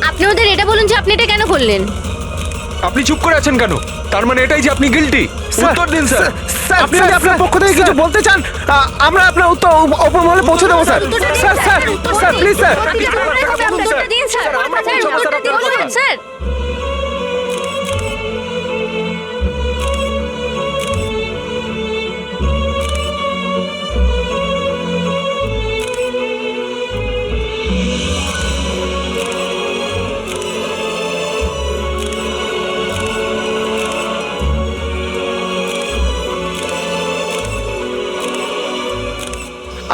আপনি ওদের এটা বলুন যে আপনি এটা কেন করলেন? আপনি চুপ করে আছেন কেন? তার মানে এটাই যে আপনি গিল্টি। উত্তর দিন স্যার। আপনি যদি আপনার পক্ষ থেকে কিছু বলতে চান, আমরা আপনার উত্তর ওপর মহলে পৌঁছে দেবো sir. Sir sir sir please sir. উত্তরটা দিন স্যার। উত্তরটা দিন স্যার।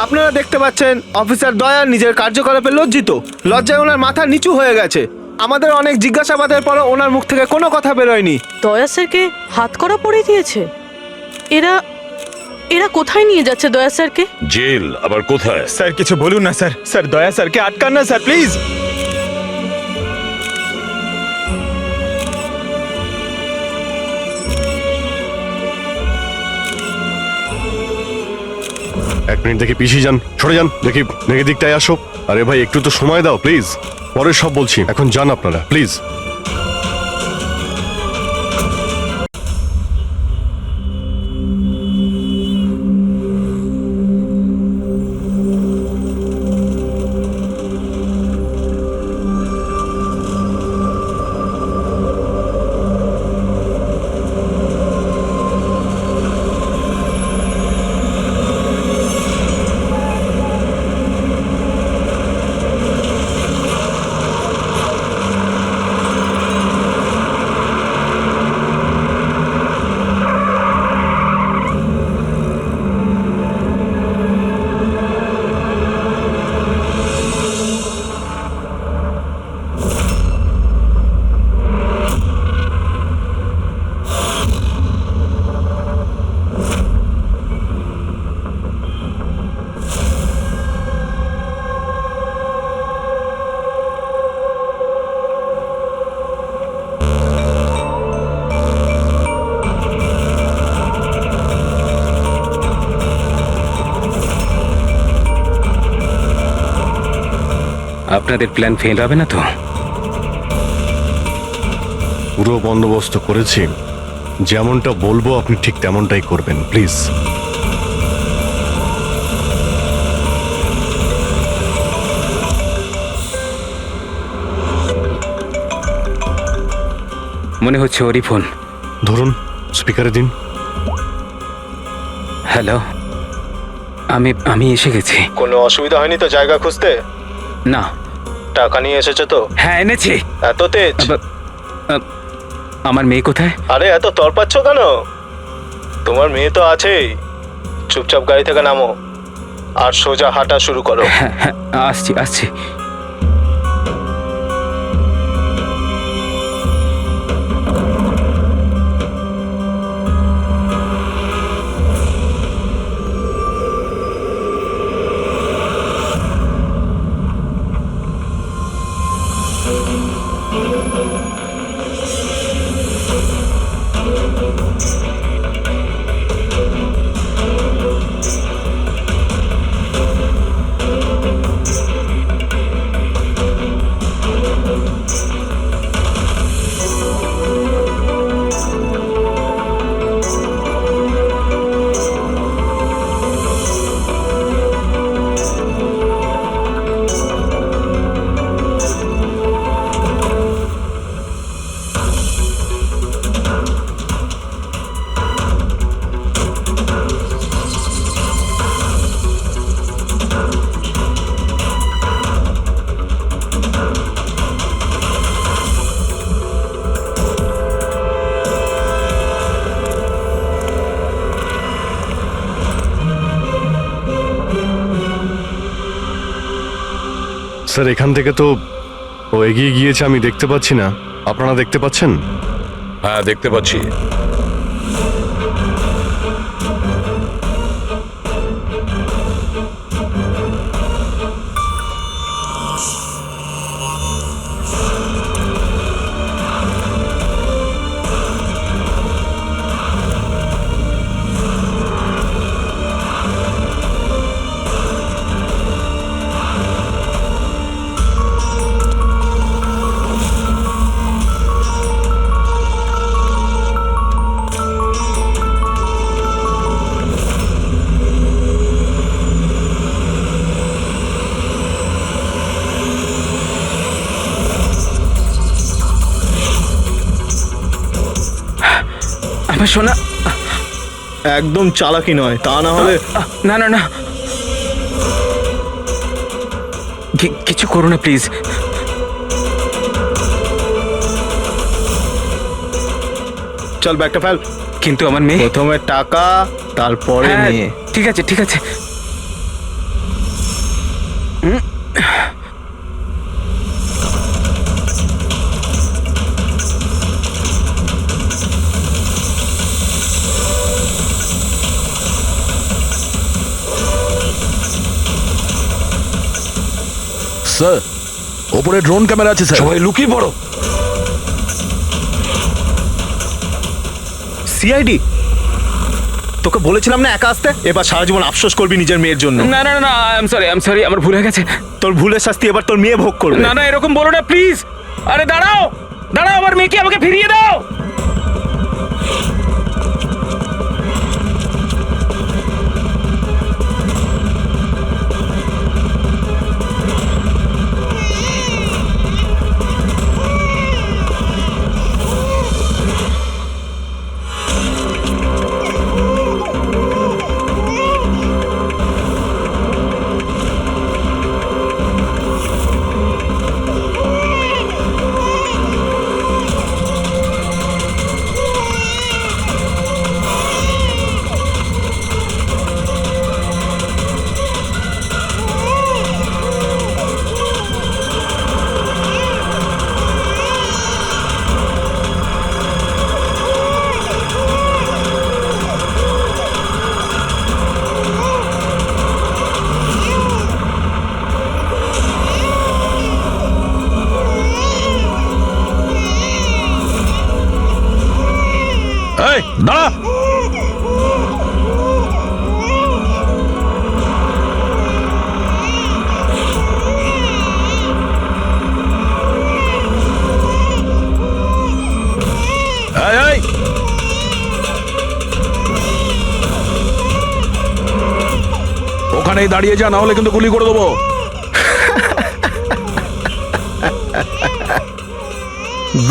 আপনারা দেখতে পাচ্ছেন অফিসার দয়া নিজের কার্যকলাপে লজ্জিত। লজ্জায় ওনার মাথা নিচু হয়ে গেছে। আমাদের অনেক জিজ্ঞাসাবাদের পরও ওনার মুখ থেকে কোনো কথা বেরোয়নি। দয়া স্যারকে হাতকড়া পরিয়ে দিয়েছে। এরা এরা কোথায় নিয়ে যাচ্ছে দয়া স্যারকে? জেল আবার কোথায়? স্যার কিছু বলুন না স্যার। স্যার দয়া স্যারকে আটকান না স্যার, প্লিজ। এক মিনিট দেখি পিছিয়ে যান, সরে যান, দেখি দেখি দিকটায় আসো। আরে ভাই একটু তো সময় দাও প্লিজ, পরে সব বলছি, এখন যান আপনারা প্লিজ। আপনাদের প্ল্যান ফেল হবে না তো? পুরো বন্দোবস্ত করেছি, যেমনটা বলবো আপনি ঠিক তেমনটাই করবেন প্লিজ। মনে হচ্ছে ওরই ফোন। ধরুন, স্পিকারে দিন। হ্যালো, আমি এসে গেছি। কোনো অসুবিধা হয়নি তো জায়গা খুঁজতে? না। টাকা নিয়ে এসেছো তো? হ্যাঁ এনেছি। এত তেজ? আমার মেয়ে কোথায়? আরে এত তরপাচ্ছ কেন? তোমার মেয়ে তো আছেই। চুপচাপ গাড়ি থেকে নামো আর সোজা হাঁটা শুরু করো। হ্যাঁ হ্যাঁ, আসছি আসছি। স্যার এখান থেকে তো ও এগিয়ে গিয়েছে, আমি দেখতে পাচ্ছি না। আপনারা দেখতে পাচ্ছেন? হ্যাঁ দেখতে পাচ্ছি। আমার সোনা। একদম চালাকি নয়, তা না হলে না না না, কিছু করো না প্লিজ। চল ব্যাগটা ফেল। কিন্তু আমার মেয়ে। প্রথমে টাকা, তারপরে হ্যাঁ, মেয়ে। ঠিক আছে ঠিক আছে। স্যার, ওপরে ড্রোন ক্যামেরা আছে স্যার। সবাই লুকিয়ে পড়ো। সিআইডি, তোকে বলেছিলাম না একা আসতে? এবার সারা জীবন আফসোস করবি নিজের মেয়ের জন্য। না না না, আই এম সরি, আমার ভুল হয়ে গেছে। তোর ভুলের শাস্তি এবার তোর মেয়ে ভোগ করবে। না না, এরকম বলো না প্লিজ। আরে দাঁড়াও দাঁড়াও, আমার মেয়েকে আমাকে ফিরিয়ে দাও। এই দাঁড়া। এই ওখানেই দাঁড়িয়ে যা, না হলে কিন্তু গুলি করে দেবো।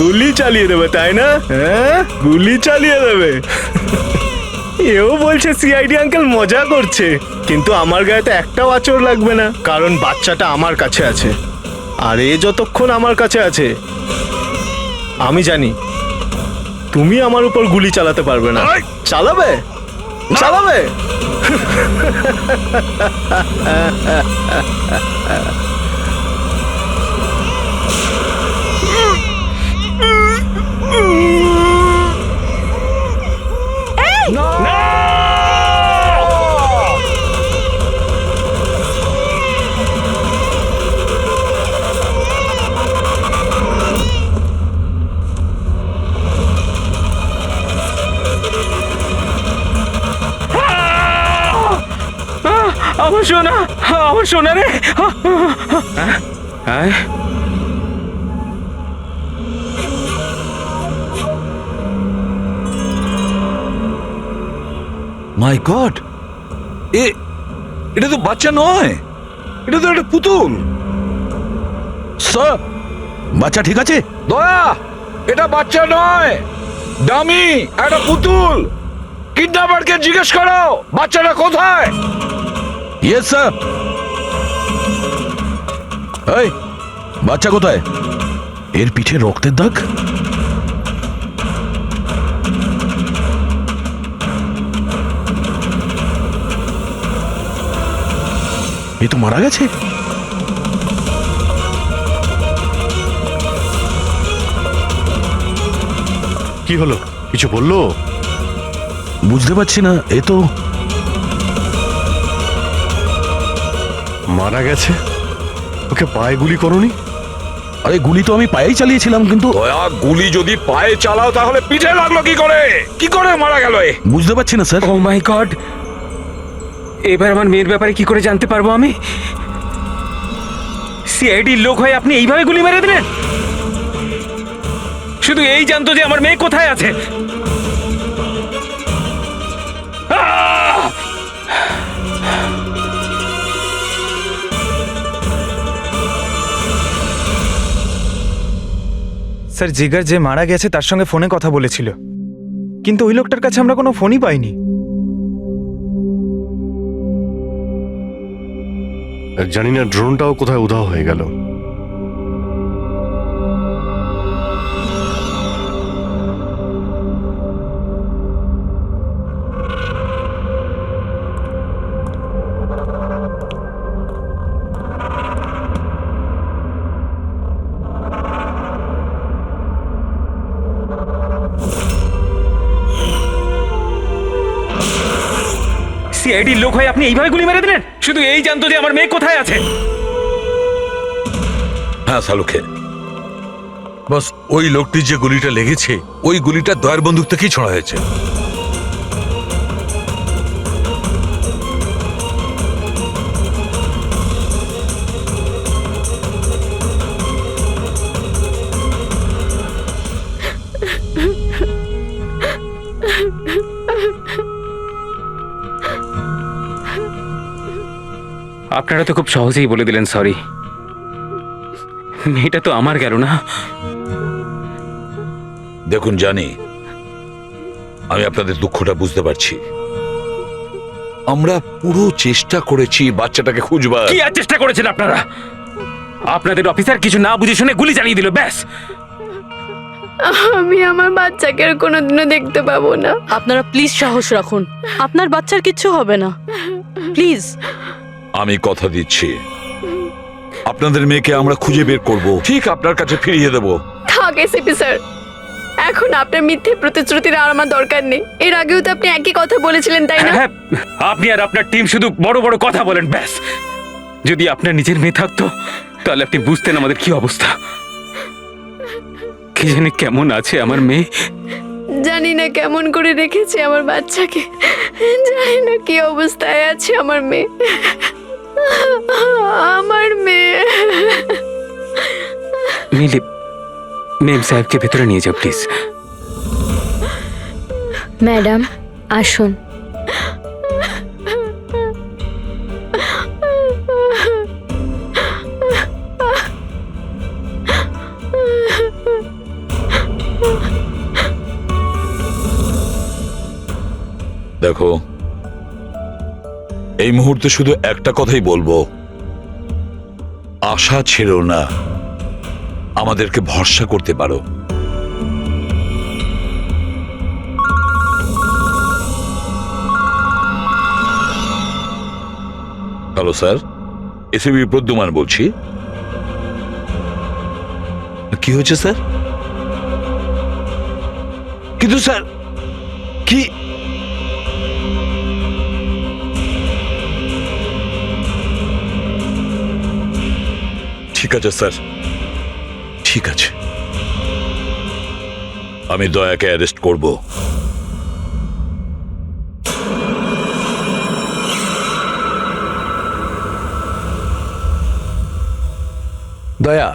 গুলি চালিয়ে দেবে তাই না? হ্যাঁ, গুলি চালিয়ে দেবে। এও বলছে সিআইডি আঙ্কেল মজা করছে, কিন্তু আমার গায়ে তো একটাও আঁচড় লাগবে না, কারণ বাচ্চাটা আমার কাছে আছে। আর এ যতক্ষণ আমার কাছে আছে, আমি জানি তুমি আমার উপর গুলি চালাতে পারবে না। চালাবে চালাবে। আমার সোনা, আমার সোনা রে। হ্যাঁ, মাই গড, এটা তো বাচ্চা নয়, এটা তো একটা পুতুল। স্যার, বাচ্চা ঠিক আছে? দয়া, এটা বাচ্চা নয়, ডামি, একটা পুতুল। কিডন্যাপারকে জিজ্ঞেস করো বাচ্চাটা কোথায়। Yes sir. এই বাচ্চা কোথায়? এর পিঠে রক্তের দাগ। এ তো মারা গেছে। কি হলো, কিছু বললো? বুঝতে পারছি না, এ তো মারা গেছে। ওকে পায়ে গুলি করনি? আরে গুলি তো আমি পায়েই চালিয়েছিলাম, কিন্তু দয়া, গুলি যদি পায়ে চালাও তাহলে পিঠে লাগলো কি করে? কি করে মারা গেল এ? বুঝতে পারছি না স্যার। ও মাই গড, এবার আমার মেয়ের ব্যাপারে কি করে জানতে পারবো আমি? সিআইডির লোক হয়ে আপনি এইভাবে গুলি মেরে দিলেন? শুধু এই জানতো যে আমার মেয়ে কোথায় আছে। স্যার, জিগার যে মারা গেছে তার সঙ্গে ফোনে কথা বলেছিল। কিন্তু ওই লোকটার কাছে আমরা কোনো ফোনই পাইনি। জানি না ড্রোনটাও কোথায় উধাও হয়ে গেল। সিআইডির লোক হয়ে আপনি এইভাবে গুলি মেরে দিলেন? শুধু এই জানতো যে আমার মেয়ে কোথায় আছে। হ্যাঁ সালুকে, বস ওই লোকটির যে গুলিটা লেগেছে ওই গুলিটা দয়ার বন্দুক থেকেই ছোড়া হয়েছে। আপনারা তো খুব সহজেই বলে দিলেন সরি। মেয়েটা তো আমার গেল না। দেখুন জানি, আমি আপনাদের দুঃখটা বুঝতে পারছি। আমরা পুরো চেষ্টা করেছি বাচ্চাটাকে খুঁজবার। কি আর চেষ্টা করেছেন আপনারা? আপনাদের অফিসার কিছু না বুঝে শুনে গুলি চালিয়ে দিল, ব্যাস। আমি আমার বাচ্চাকে আর কোনোদিনও দেখতে পাবো না। আপনারা প্লিজ সাহস রাখুন, আপনার বাচ্চার কিচ্ছু হবে না, প্লিজ। আমি কথা দিচ্ছি, আপনাদের মেয়েকে আমরা খুঁজে বের করব, ঠিক আপনার কাছে ফিরিয়ে দেব। থাক এসিপি স্যার, এখন আপনার মিথ্যে প্রতিশ্রুতির আর আমার দরকার নেই। এর আগেও তো আপনি একই কথা বলেছিলেন, তাই না? হ্যাঁ, আপনি আর আপনার টিম শুধু বড় বড় কথা বলেন, ব্যাস। যদি আপনার নিজের মেয়ে থাকতো তাহলে আপনি বুঝতেন আমাদের কি অবস্থা। কি জানি কেমন আছে আমার মেয়ে। জানি না কেমন করে রেখেছে আমার বাচ্চাকে, জানি না কি অবস্থায় আছে আমার মেয়ে। আমার মেয়ে। মিলি, মেম সাহেবকে ভেতরে নিয়ে যাও প্লিজ। ম্যাডাম আসুন। দেখো, এই মুহূর্তে শুধু একটা কথাই বলবো, আশা ছেড়ো না, আমাদেরকে ভরসা করতে পারো। হ্যালো স্যার, এসিবি প্রদ্যুমান বলছি। কি হয়েছে স্যার? কিন্তু স্যার কি ঠিক আছে স্যার, ঠিক আছে, আমি দয়াকে অ্যারেস্ট করব। দয়া,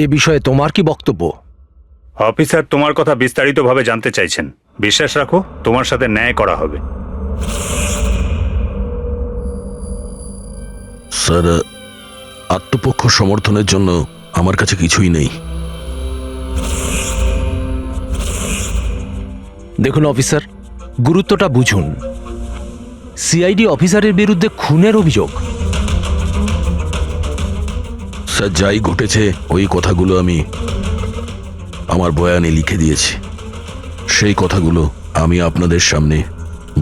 এ বিষয়ে তোমার কি বক্তব্য? অফিসার তোমার কথা বিস্তারিতভাবে জানতে চাইছেন। বিশ্বাস রাখো, তোমার সাথে ন্যায় করা হবে। স্যার, আত্মপক্ষ সমর্থনের জন্য আমার কাছে কিছুই নেই। দেখুন অফিসার, গুরুত্বটা বুঝুন। সিআইডি অফিসারের বিরুদ্ধে খুনের অভিযোগ। স্যার, যাই ঘটেছে ওই কথাগুলো আমি আমার বয়ানে লিখে দিয়েছি। সেই কথাগুলো আমি আপনাদের সামনে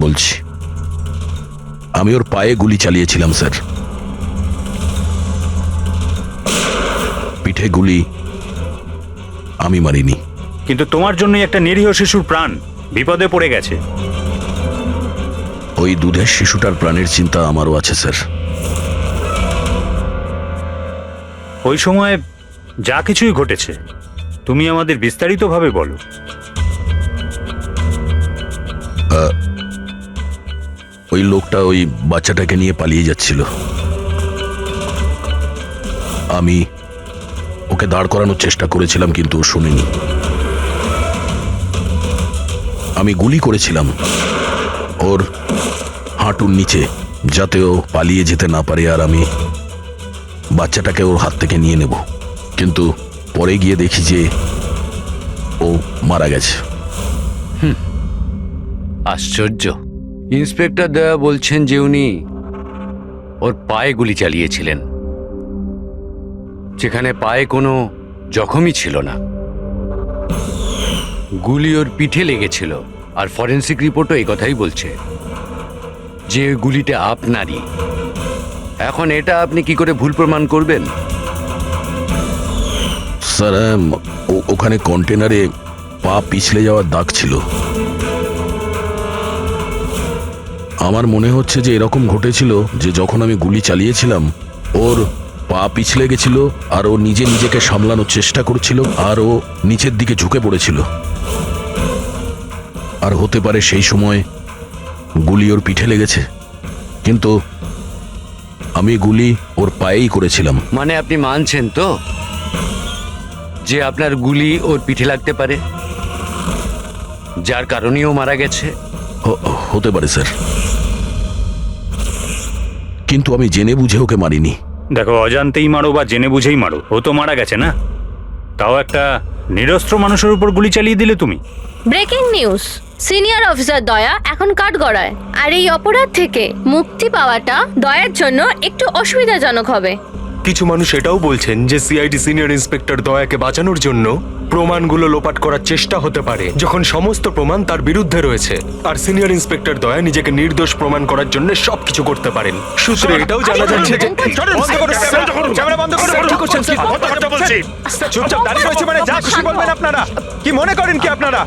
বলছি। আমি ওর পায়ে গুলি চালিয়েছিলাম স্যার, পিঠে গুলি আমি মারিনি। কিন্তু তোমার জন্যই একটা নিরীহ শিশুর প্রাণ বিপদে পড়ে গেছে। ওই দুধের শিশুটার প্রাণের চিন্তা আমারও আছে স্যার। ওই সময় যা কিছুই ঘটেছে তুমি আমাদের বিস্তারিতভাবে বলো। ওই লোকটা ওই বাচ্চাটাকে নিয়ে পালিয়ে যাচ্ছিল। আমি ওকে দাঁড় করানোর চেষ্টা করেছিলাম কিন্তু ও শুনেনি। আমি গুলি করেছিলাম ওর হাঁটুর নিচে যাতে ও পালিয়ে যেতে না পারে, আর আমি বাচ্চাটাকে ওর হাত থেকে নিয়ে নেব। কিন্তু পরে গিয়ে দেখি যে ও মারা গেছে। আশ্চর্য। ইন্সপেক্টর দয়া বলছেন যে উনি ওর পায়ে গুলি চালিয়েছিলেন, যেখানে পায়ে কোনো জখমই ছিল না। গুলি ওর পিঠে লেগেছিল, আর ফরেন্সিক রিপোর্টও এই কথাই বলছে যে ওই গুলিটা আপনারই। এখন এটা আপনি কি করে ভুল প্রমাণ করবেন? স্যার ওখানে কন্টেনারে পা পিছলে যাওয়ার দাগ ছিল। আমার মনে হচ্ছে যে এরকম ঘটেছিল যে যখন আমি গুলি চালিয়েছিলাম ওর পা পিছলে গেছিল, আর ও নিজেকে সামলানোর চেষ্টা করছিল, আর ও নিচের দিকে ঝুঁকে পড়েছিল। আর হতে পারে সেই সময় গুলি ওর পিঠে লেগেছে, কিন্তু আমি গুলি ওর পায়েই করেছিলাম। মানে আপনি মানছেন তো যে আপনার গুলি ওর পিঠে লাগতে পারে, যার কারণেও মারা গেছে? হতে পারে স্যার, কিন্তু আমি জেনে বুঝে ওকে মারিনি। দেখো, অজান্তেই মারো বা জেনে বুঝেই মারো, ও তো মারা গেছে না? তাও একটা নিরস্ত্র মানুষের উপর গুলি চালিয়ে দিলে তুমি। ব্রেকিং নিউজ, সিনিয়র অফিসার দয়া এখন কাঠগড়ায়, আর এই অপরাধ থেকে মুক্তি পাওয়াটা দয়ার জন্য একটু অসুবিধাজনক হবে। কিছু মানুষ এটাও বলছেন যে সিআইডি সিনিয়র ইন্সপেক্টর দয়াকে বাঁচানোর জন্য প্রমাণগুলো লোপাট করার চেষ্টা হতে পারে, যখন সমস্ত প্রমাণ তার বিরুদ্ধে রয়েছে। আর সিনিয়র ইন্সপেক্টর দয়া নিজেকে নির্দোষ প্রমাণ করার জন্য সবকিছু করতে পারেন। সূত্রে এটাও জানা যাচ্ছে যে চুপচাপ দাঁড়িয়ে রয়েছে, মানে যা খুশি বলবেন আপনারা। কি মনে করেন কি আপনারা?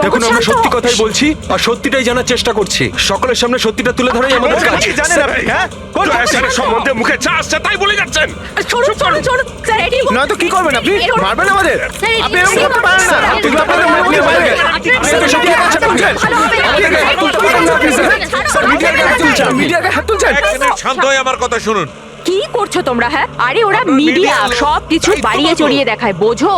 দেখুন, আমরা সত্যি কথাই বলছি আর সত্যিটাই জানার চেষ্টা করছি। সকলের সামনে সত্যিটা তুলে ধরাই আমাদের কাজ। জানেন আপনি, হ্যাঁ, কোন সম্বন্ধে মুখে চা আসছে তাই বলে যাচ্ছেন। নয়তো কি করবেন আপনি? মারবেন আমাদের? আপনি এরকম করতে পারেন না। আপনি আপনাদের মুখ নিয়ে বাইরে আপনি তো সত্যি কথা বলছেন। আমাদেরকে হাত তুলতে পারেন না আপনি, স্যার। স্যার, মিডিয়াকে হাত তুলছেন, মিডিয়াকে হাত তুলছেন। এক মিনিট শান্ত হয়ে আমার কথা শুনুন। কি করছো তোমরা? হ্যাঁ, আরে ওরা মিডিয়া সব কিছু বাড়িয়ে চড়িয়ে দেখায়, বোঝো?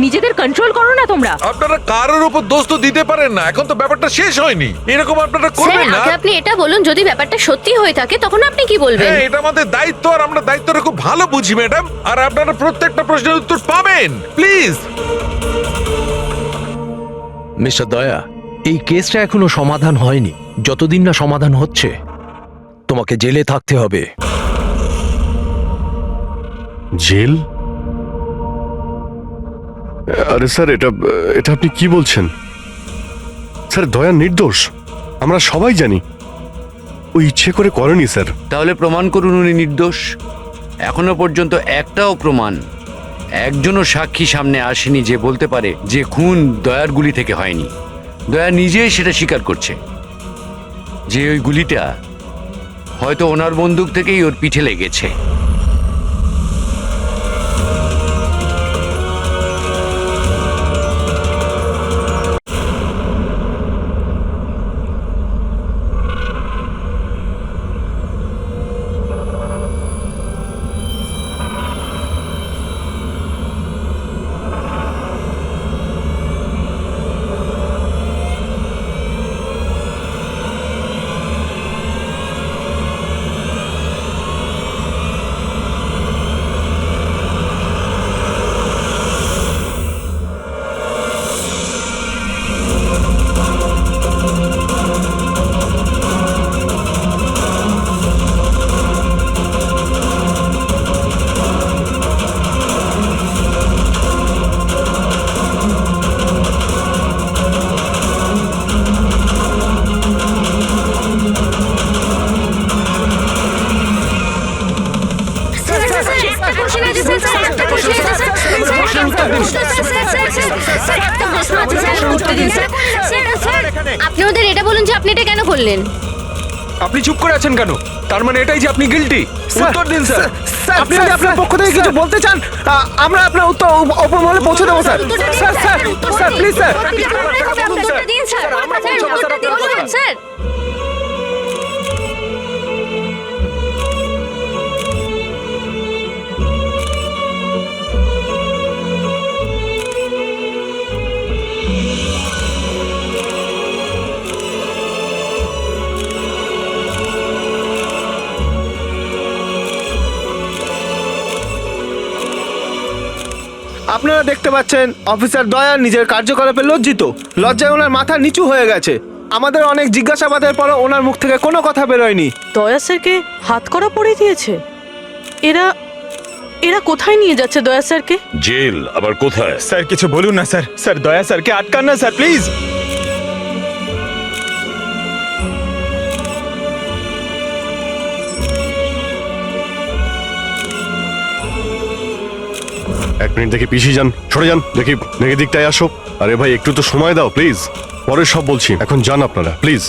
নিজেদের কন্ট্রোল করো না তোমরা। আপনারা কারোর উপর দোষ তো দিতে পারেন না, এখন তো ব্যাপারটা শেষ হয়নি। এরকম আপনারা করবেন না। আপনি এটা বলুন, যদি ব্যাপারটা সত্যি হয়ে থাকে তখন আপনি কি বলবেন? হ্যাঁ, এটা আমাদের দায়িত্ব, আর আমরা দায়িত্বটা খুব ভালো বুঝি ম্যাডাম। আর আপনারা প্রত্যেকটা প্রশ্নের উত্তর পাবেন, প্লিজ। মিস্টার দয়া, এই কেসটা এখনো সমাধান হয়নি। যতদিন না সমাধান হচ্ছে তোমাকে জেলে থাকতে হবে। জেল? আরে স্যার, এটা আপনি কি বলছেন? স্যার, দয়া নির্দোষ, আমরা সবাই জানি। ও ইচ্ছে করে করেনি স্যার। তাহলে প্রমাণ করুন উনি নির্দোষ। এখনো পর্যন্ত একটাও প্রমাণ, একজনও সাক্ষী সামনে আসেনি যে বলতে পারে যে খুন দয়ার গুলি থেকে হয়নি। দয়া নিজেই সেটা স্বীকার করছে যে ওই গুলিটা হয়তো ওনার বন্দুক থেকেই ওর পিঠে লেগেছে। আপনি ওদের এটা বলুন যে আপনি এটা কেন করলেন। আপনি চুপ করে আছেন কেন? তার মানে এটাই যে আপনি গিল্টি? উত্তর দিন স্যার। আপনি যদি আপনার পক্ষ থেকে কিছু বলতে চান, আমরা আপনার উত্তর ওপর মহলে পৌঁছে দেবো sir. Sir, sir, sir, please sir. Sir, আপনারা দেখতে পাচ্ছেন অফিসার দয়া নিজের কার্যকলাপে লজ্জিত। লজ্জায় ওনার মাথা নিচু হয়ে গেছে। আমাদের অনেক জিজ্ঞাসাবাদের পরে ওনার মুখ থেকে কোনো কথা বেরোয়নি। দয়া স্যারকে হাত করা পড়ে দিয়েছে। এরা এরা কোথায় নিয়ে যাচ্ছে দয়া স্যারকে? জেল আবার কোথায়? স্যার কিছু বলুন না স্যার, স্যার দয়া স্যারকে আটকান না স্যার প্লিজ। এক মিনিট দেখি পিছিয়ে যান, সরে যান, দেখি দেখি দিকটায় আসো। আরে ভাই একটু তো সময় দাও প্লিজ, পরে সব বলছি, এখন যান আপনারা প্লিজ।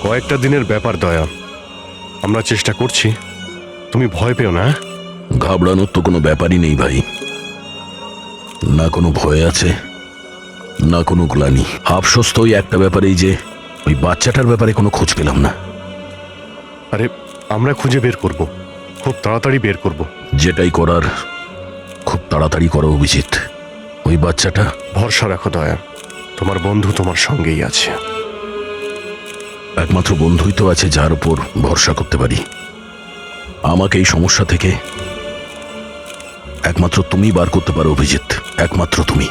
কয়েকটা দিনের ব্যাপার দয়া, আমরা চেষ্টা করছি, তুমি ভয় পেও না। ঘাবড়ানোর তো কোনো ব্যাপারই নেই ভাই, না কোনো ভয় আছে না কোনো গ্লানি। আফসোস তো ওই একটা ব্যাপারেই যে ওই বাচ্চাটার ব্যাপারে কোনো খোঁজ পেলাম না। আরে আমরা খুঁজে বের করব, খুব তাড়াতাড়ি বের করব। যেটাই করার খুব তাড়াতাড়ি করো অভিজিৎ। ওই বাচ্চাটা ভরসা রাখো দয়া, তোমার বন্ধু তোমার সঙ্গেই আছে। একমাত্র বন্ধুই তো আছে যার উপর ভরসা করতে পারি। আমাকে এই সমস্যা থেকে একমাত্র তুমি বার করতে পারো অভিজিৎ, একমাত্র তুমি।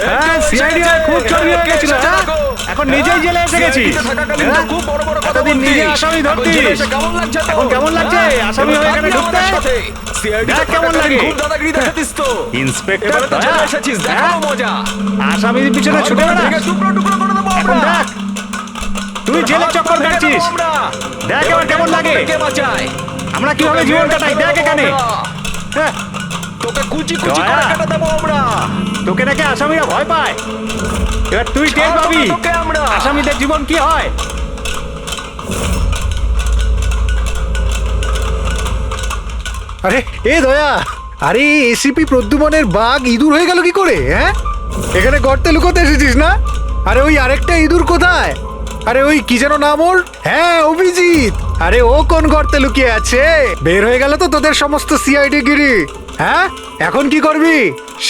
হ্যাঁ সিআইডি খুব চড়ি হয়ে গেছিল, এখন নিজেই জেলে এসে গেছি। এতদিন নিজে আসামি ধরতিস, এখন কেমন লাগছে আসামি হয়ে এখানে ঢুকতে? দেখ কেমন লাগে। ইন্সপেক্টর আসামির পিছনে ছুটে বেড়াস, এখন দেখ তুই জেলে চক্কর কাটছিস। দেখ এবার কেমন লাগে, আমরা কিভাবে জীবন কাটাই দেখ এখানে। হ্যাঁ, তোকে দেখে আসামিরা ভয় পায়, এবার তুই টের পাবি আসামিদের জীবন কি হয়। আরে এ দয়া, আরে এসিপি প্রদ্যুমনের বাঘ ইঁদুর হয়ে গেল কি করে? হ্যাঁ, এখানে গর্তে লুকোতে এসেছিস না? আরে ওই আরেকটা ইঁদুর কোথায়? আরে ওই কি যেন নাম ওর? হ্যাঁ অভিজিৎ। আরে ও কোন গর্তে লুকিয়ে আছে? বের হয়ে গেল তো তোদের সমস্ত সিআইডি গিরি। হ্যাঁ, এখন কি করবি?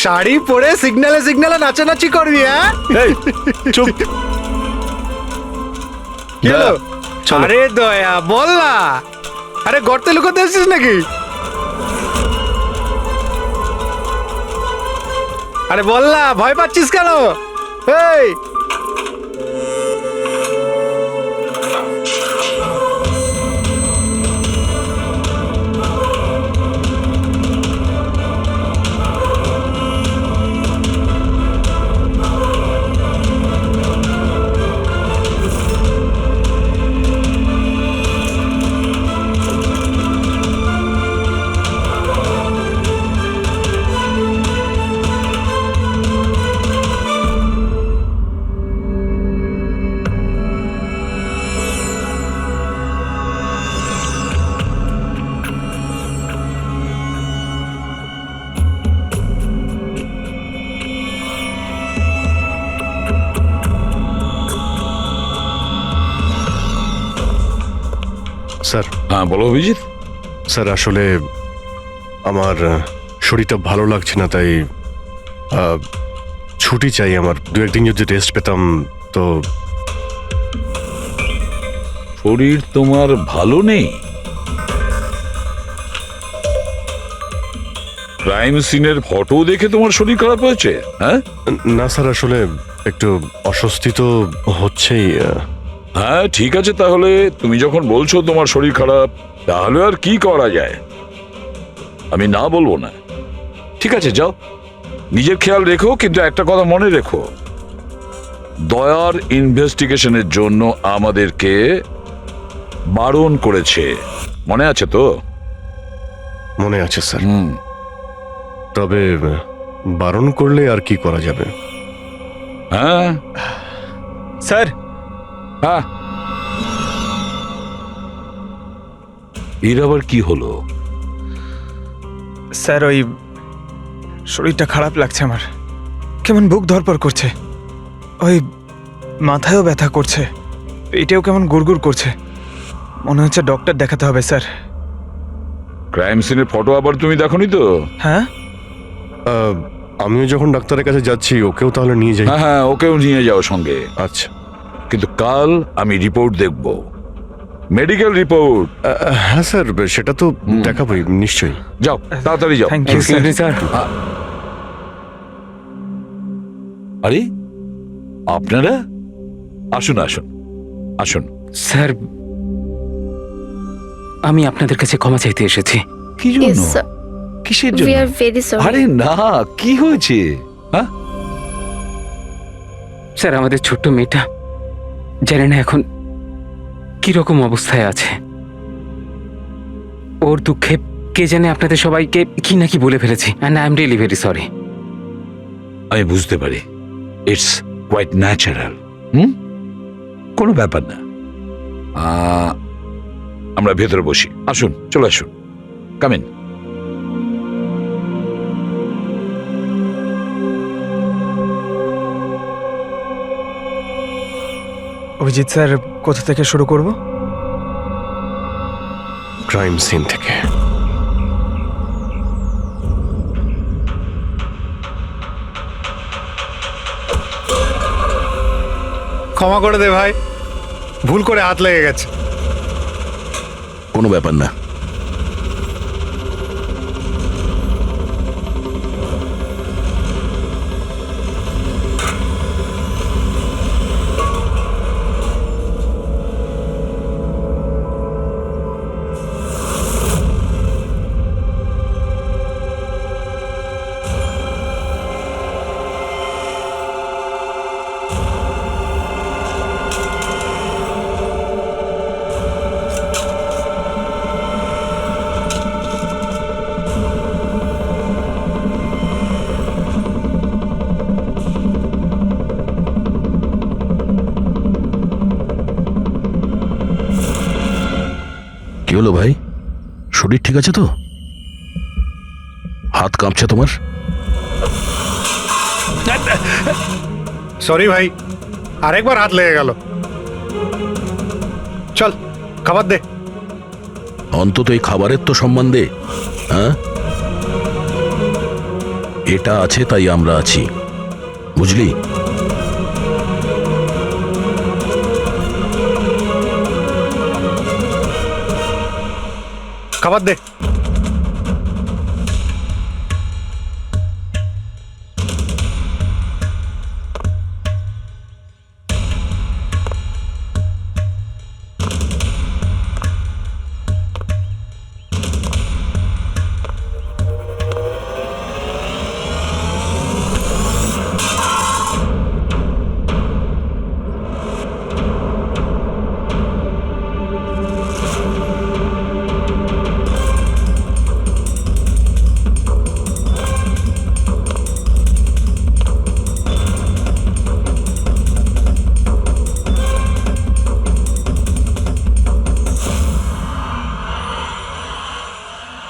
শাড়ি পরে সিগন্যালে সিগন্যালে নাচানাচি করবি? হ্যাঁ চুপ। কি হলো? আরে দয়া বল না, আরে গর্তে লুকোতে এসেছিস নাকি? আরে বল না, ভয় পাচ্ছিস কেন? এই স্যার। হ্যাঁ বলো অভিজিৎ। স্যার আসলে আমার শরীরটা ভালো লাগছে না, তাই ছুটি চাই আমার। দু একদিন যদি রেস্ট পেতাম তো। শরীর তোমার ভালো নেই? ক্রাইম সিনের ফটো দেখে তোমার শরীর খারাপ হয়েছে? হ্যাঁ না স্যার, আসলে একটু অস্বস্তি তো হচ্ছেই। হ্যাঁ ঠিক আছে, তাহলে তুমি যখন বলছো তোমার শরীর খারাপ, তাহলে আর কি করা যায়? আমি না বলবো না। ঠিক আছে যাও, নিজের খেয়াল রেখো, কিন্তু একটা কথা মনে রেখো, দয়ার ইনভেস্টিগেশনের জন্য আমাদেরকে বারণ করেছে, মনে আছে তো? মনে আছে স্যার। তবে বারণ করলে আর কি করা যাবে? হ্যাঁ স্যার, হ্যাঁ, এর আবার কি হলো? স্যার ওই শরীরটা খারাপ লাগছে আমার, কেমন বুক ধরপড় করছে, ওই মাথায়ও ব্যথা করছে, পেটেও কেমন গুড়গুড় করছে, মনে হচ্ছে ডক্টর দেখাতে হবে স্যার। ক্রাইম সিনের ফটো আবার তুমি দেখোনি তো? হ্যাঁ, আমিও যখন ডাক্তারের কাছে যাচ্ছি ওকেও তাহলে নিয়ে যাই। হ্যাঁ হ্যাঁ, ওকেও নিয়ে যাও সঙ্গে। আচ্ছা, কিন্তু কাল আমি রিপোর্ট দেখব, মেডিকেল রিপোর্ট। হ্যাঁ স্যার, সেটা তো দেখাবোই নিশ্চয়ই। যাও, তাড়াতাড়ি যাও। Thank you sir. আরে আপনারা আসুন আসুন আসুন। স্যার, আমি আপনাদের কাছে ক্ষমা চাইতে এসেছি। কি জন্য? কিসের জন্য? আরে না, কি হয়েছে? হ্যাঁ স্যার, আমাদের ছোট্ট মেয়েটা জানে না এখন কি রকম অবস্থায় আছে। ওর দুঃখে কে জানে আপনাদের সবাইকে কি নাকি বলে ফেলেছি, and I am really very sorry. আমি বুঝতে পারি, ইটস কোয়াইট ন্যাচারাল। কোনো ব্যাপার না। আমরা ভেতরে বসি, আসুন, চলে আসুন, কাম ইন। অভিজিৎ স্যার, কোথা থেকে শুরু করব? ক্রাইম সিন থেকে। ক্ষমা করে দে ভাই, ভুল করে হাত লেগে গেছে। কোনো ব্যাপার না। কি হলো ভাই, শরীর ঠিক আছে তো? হাত কাঁপছে তোমার? সরি ভাই, আরেকবার হাত লেগে গেল। চল খাবার দে। অন্তত এই খাবারের তো সম্মান দে। হ্যাঁ, এটা আছে তাই আমরা আছি, বুঝলি? খাবার দে।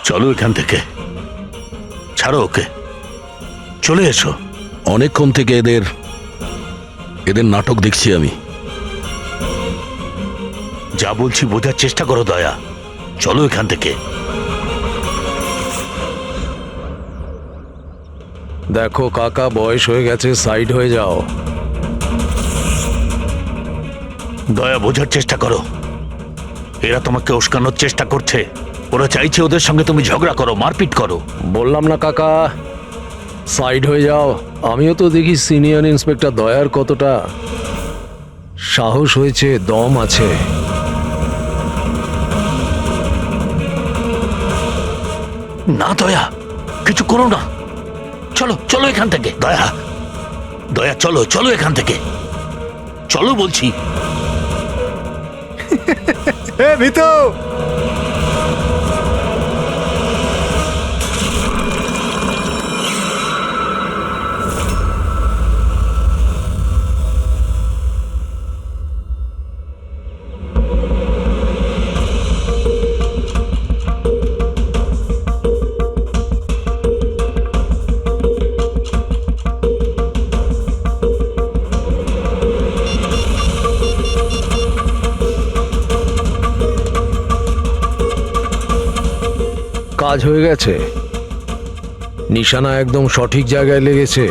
চলো এখান থেকে, ছাড়ো ওকে, চলে এসো। অনেকক্ষণ থেকে এদের নাটক দেখছি আমি। যা বলছি বোঝার চেষ্টা করো দয়া, চলো এখান থেকে। দেখো কাকা, বয়স হয়ে গেছে, সাইড হয়ে যাও। দয়া, বোঝার চেষ্টা করো, এরা তোমাকে উস্কানোর চেষ্টা করছে। ওরা চাইছে ওদের সঙ্গে তুমি ঝগড়া করো, মারপিট করো। বললাম না কাকা, সাইড হয়ে যাও। আমিও তো দেখি সিনিয়র ইন্সপেক্টর দয়ার কতটা সাহস হয়েছে, দম আছে। না দয়া, কিছু করো না। চলো চলো এখান থেকে। দয়া, দয়া চলো চলো এখান থেকে, চলো বলছি। এ ভিতু, কাজ হয়ে গেছে, নিশানা একদম সঠিক জায়গায় লেগেছে।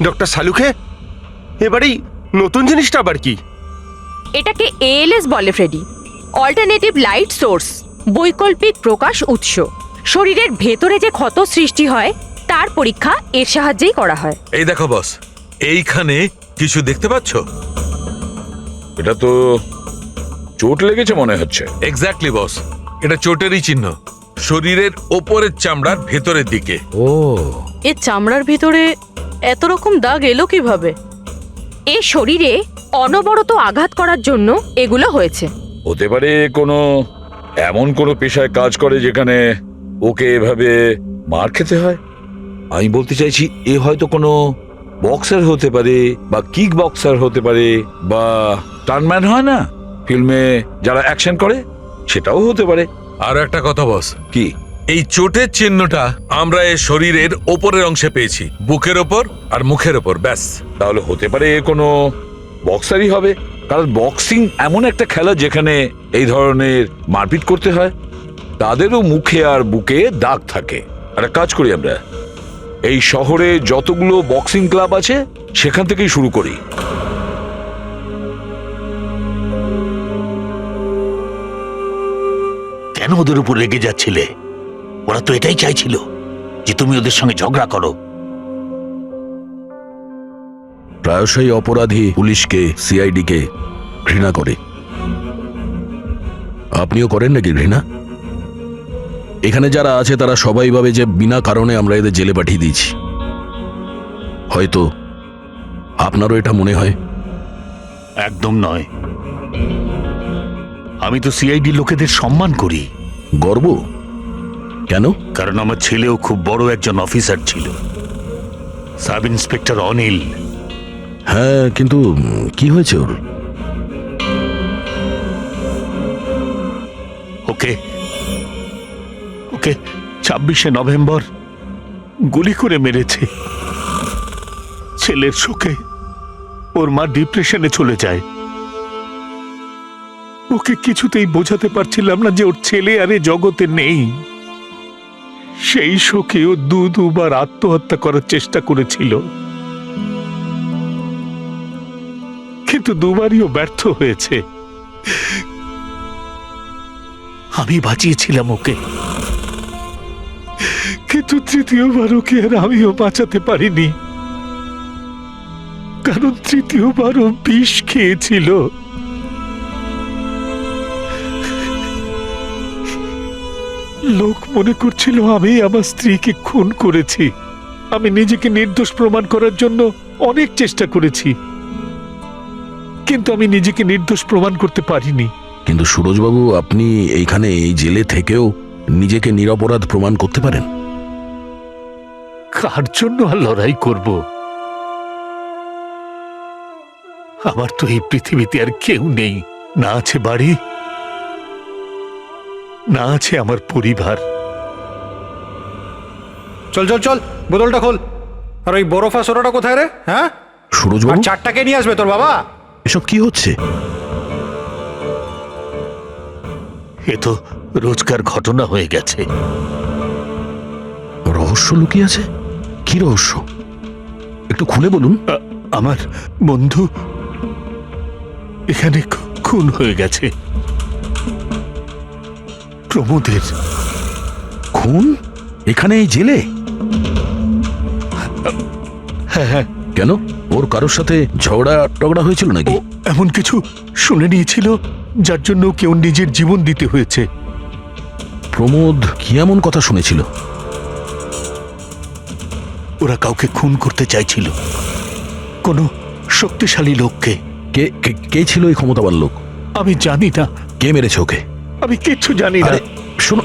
ডক্টর সালুখে, এবারেই নতুন জিনিসটা আবার কি? এটাকে এএলএস বলে ফ্রেডি, অল্টারনেটিভ লাইট সোর্স, বৈকল্পিক প্রকাশ উৎস। শরীরের ভেতরে যে ক্ষত সৃষ্টি হয় তার পরীক্ষা এর সাহায্যেই করা হয়। এই দেখো বস, এইখানে কিছু দেখতে পাচ্ছ? এটা তো চোট লেগেছে মনে হচ্ছে। এক্স্যাক্টলি বস, এটা চোটেরই চিহ্ন, শরীরের ওপরের চামড়ার ভেতরের দিকে। ও, এর চামড়ার ভিতরে এত রকম দাগ এলো কিভাবে? এ শরীরে অনবরত আঘাত করার জন্য এগুলো হয়েছে। হতে পারে কোনো এমন কোনো পেশায় কাজ করে যেখানে ওকে এভাবে মার খেতে হয়। আমি বলতে চাইছি এ হয়তো কোনো বক্সার হতে পারে, বা কিক বক্সার হতে পারে, বা টার্নম্যান হয় না ফিল্মে যারা অ্যাকশন করে, সেটাও হতে পারে। আর একটা কথা বস, কি? এই চোটের চিহ্নটা আমরা এর শরীরের ওপরের অংশে পেয়েছি, বুকের ওপর আর মুখের ওপর, ব্যাস। তাহলে হতে পারে এ কোনো বক্সারই হবে, কারণ বক্সিং এমন একটা খেলা যেখানে এই ধরনের মারপিট করতে হয়। তাদেরও মুখে আর বুকে দাগ থাকে। একটা কাজ করি, আমরা এই শহরে যতগুলো বক্সিং ক্লাব আছে সেখান থেকেই শুরু করি। কেন ওদের উপর রেগে যাচ্ছিলে? ওরা তো এটাই চাইছিল যে তুমি ওদের সঙ্গে ঝগড়া করো। প্রায়শই অপরাধী পুলিশকে, সিআইডিকে ঘৃণা করে। আপনিও করেন নাকি ঘৃণা? এখানে যারা আছে তারা সবাই ভাবে যে বিনা কারণে আমরা এদের জেলে পাঠিয়ে দিয়েছি। হয়তো আপনারও এটা মনে হয়। একদম নয়, আমি তো সিআইডি লোকেদের সম্মান করি। গর্ব কেন? কারণ আমার ছেলেও খুব বড় একজন অফিসার ছিল, সাব ইন্সপেক্টর অনিল। হ্যাঁ, কিন্তু কি হয়েছে ওর? ওকে ওকে 26শে নভেম্বর গুলি করে মেরেছে। ছেলের শোকে ওর মা ডিপ্রেশনে চলে যায়। ওকে কিছুতেই বোঝাতে পারছিলাম না যে ওর ছেলে আর এ জগতে নেই। সেই শোকে ও দুবার আত্মহত্যা করার চেষ্টা করেছিল, কিন্তু দুবারই ও ব্যর্থ হয়েছে। আমি বাঁচিয়েছিলাম ওকে, কিন্তু তৃতীয়বার ওকে আর আমিও বাঁচাতে পারিনি, কারণ তৃতীয়বার ও বিষ খেয়েছিল। লোক মনে করছিল আমি আমার স্ত্রীকে খুন করেছি। আমি নিজেকে নির্দোষ প্রমাণ করার জন্য অনেক চেষ্টা করেছি, কিন্তু আমি নিজেকে নির্দোষ প্রমাণ করতে পারিনি। কিন্তু সুরজবাবু, আপনি এইখানে এই জেলে থেকেও নিজেকে নিরপরাধ প্রমাণ করতে পারেন। কার জন্য আর লড়াই করব? আমার তো এই পৃথিবীতে আর কেউ নেই, না আছে বাড়ি, না আছে আমার পরিবার। চল চল চল, বোতলটা খোল। আর ওই বরফা সোডাটা কোথায় রে? হ্যাঁ, সুরজবাবু, আর চারটাকে নিয়ে আসবে তোর বাবা। এসব কি হচ্ছে? এ তো রোজকার ঘটনা হয়ে গেছে। রহস্য লুকিয়ে আছে? কি রহস্য? একটু খুলে বলুন। আমার বন্ধু এখানে খুন হয়ে গেছে। প্রমোদের খুন? এখানে এই জেলে? হ্যাঁ। কেন? ওর কারোর সাথে ঝগড়া টগড়া হয়েছিল নাকি? এমন কিছু শুনে নিয়েছিল যার জন্য কেউ নিজের জীবন দিতে হয়েছে। প্রমোদ কি এমন কথা শুনেছিল? ওরা কাউকে খুন করতে চাইছিল, কোনো শক্তিশালী লোককে। কে কে- কে ছিল এই ক্ষমতাবান লোক? আমি জানি না, কে মেরেছে ওকে? আমি কিচ্ছু জানি না। আরে শোনো,